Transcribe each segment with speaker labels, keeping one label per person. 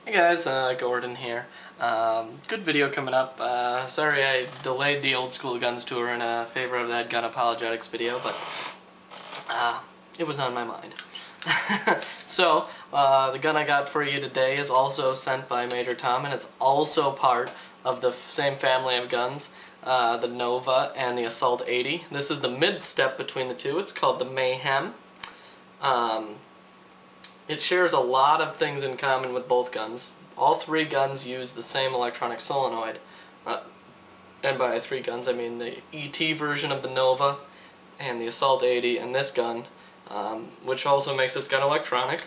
Speaker 1: Hey guys, Gordon here. Good video coming up. Sorry I delayed the old school guns tour in favor of that gun apologetics video, but it was on my mind. So, the gun I got for you today is also sent by Major Tom, and it's also part of the same family of guns, the Nova and the Assault 80. This is the mid-step between the two. It's called the Mayhem. It shares a lot of things in common with both guns. All three guns use the same electronic solenoid. And by three guns, I mean the ET version of the Nova and the Assault 80 and this gun, which also makes this gun electronic.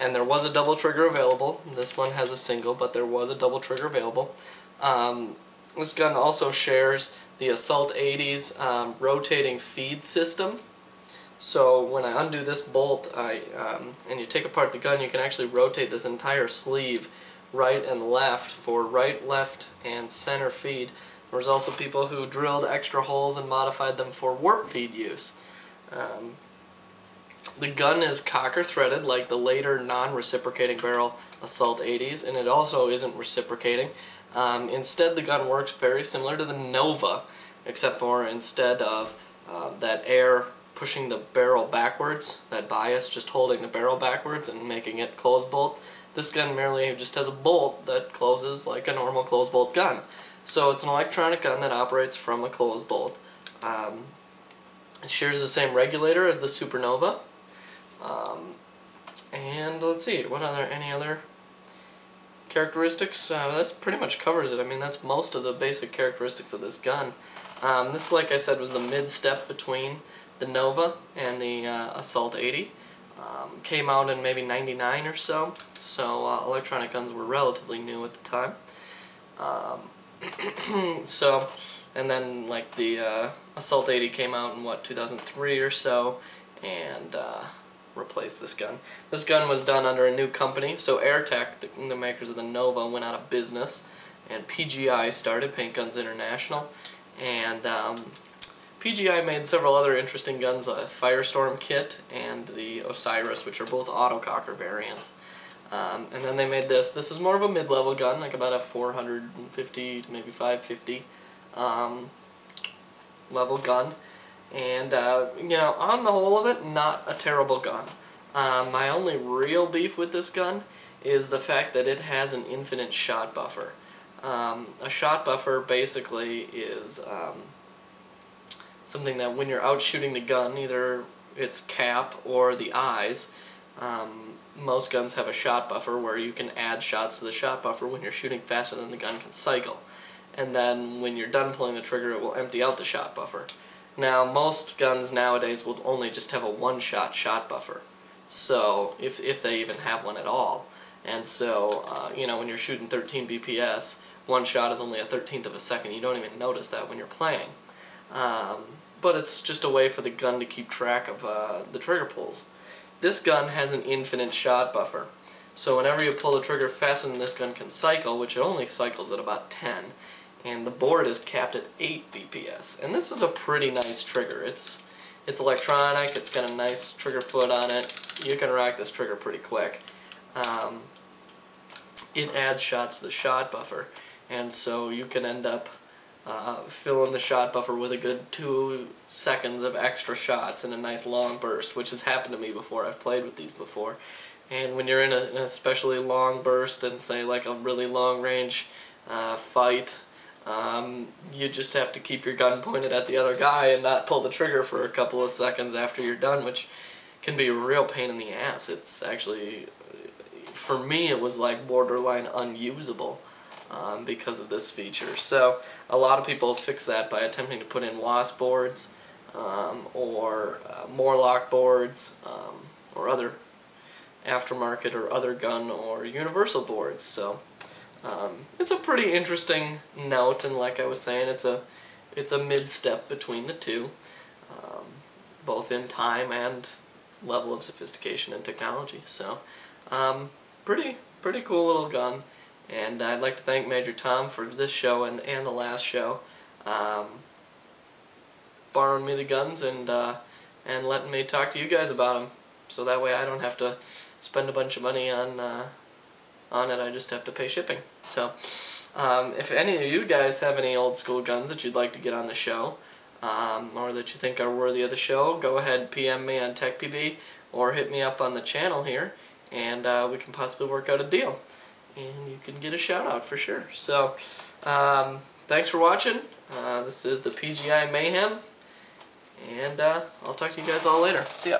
Speaker 1: And there was a double trigger available. This one has a single, but there was a double trigger available. This gun also shares the Assault 80's rotating feed system. So when I undo this bolt and you take apart the gun, you can actually rotate this entire sleeve right and left for right, left, and center feed. There's also people who drilled extra holes and modified them for warp feed use. The gun is cocker threaded like the later non-reciprocating barrel Assault 80's, and it also isn't reciprocating. Instead, the gun works very similar to the Nova, except for instead of that air pushing the barrel backwards, that bias just holding the barrel backwards and making it close bolt, this gun merely just has a bolt that closes like a normal close bolt gun. So it's an electronic gun that operates from a closed bolt. It shares the same regulator as the Supernova. And let's see, any other characteristics? That pretty much covers it. I mean, that's most of the basic characteristics of this gun. This, like I said, was the mid-step between the Nova and the Assault 80. Came out in maybe '99 or so, so electronic guns were relatively new at the time. And then like the Assault 80 came out in what, 2003 or so, and replaced this gun. This gun was done under a new company, so Airtech, the makers of the Nova, went out of business, and PGI started, Paint Guns International, and PGI made several other interesting guns, Firestorm Kit and the Osiris, which are both autococker variants. And then they made this. This is more of a mid-level gun, like about a 450 to maybe 550 level gun. And, you know, on the whole of it, not a terrible gun. My only real beef with this gun is the fact that it has an infinite shot buffer. A shot buffer basically is something that when you're out shooting the gun, either its cap or the eyes, most guns have a shot buffer where you can add shots to the shot buffer when you're shooting faster than the gun can cycle. And then when you're done pulling the trigger, it will empty out the shot buffer. Now, most guns nowadays will only just have a one-shot shot buffer, so if they even have one at all. And so, you know, when you're shooting 13 BPS, one shot is only a 13th of a second. You don't even notice that when you're playing. But it's just a way for the gun to keep track of the trigger pulls. This gun has an infinite shot buffer, so whenever you pull the trigger faster than this gun can cycle, which it only cycles at about 10, and the board is capped at 8 BPS. And this is a pretty nice trigger. It's electronic, it's got a nice trigger foot on it. You can rack this trigger pretty quick. It adds shots to the shot buffer, and so you can end up filling the shot buffer with a good 2 seconds of extra shots in a nice long burst, which has happened to me before. I've played with these before. And when you're in an especially long burst and say like a really long range fight, you just have to keep your gun pointed at the other guy and not pull the trigger for a couple of seconds after you're done, which can be a real pain in the ass. It's actually, for me, it was like borderline unusable. Because of this feature. So a lot of people fix that by attempting to put in WASP boards or Morlock boards or other aftermarket or other gun or universal boards. So it's a pretty interesting note, and like I was saying, it's a mid-step between the two, both in time and level of sophistication and technology. So pretty cool little gun. And I'd like to thank Major Tom for this show and the last show, borrowing me the guns and letting me talk to you guys about them, so that way I don't have to spend a bunch of money on on it. I just have to pay shipping. So if any of you guys have any old school guns that you'd like to get on the show, or that you think are worthy of the show, go ahead, PM me on TechPB or hit me up on the channel here, and we can possibly work out a deal. And you can get a shout out for sure. So thanks for watching. This is the PGI Mayhem, and I'll talk to you guys all later. See ya.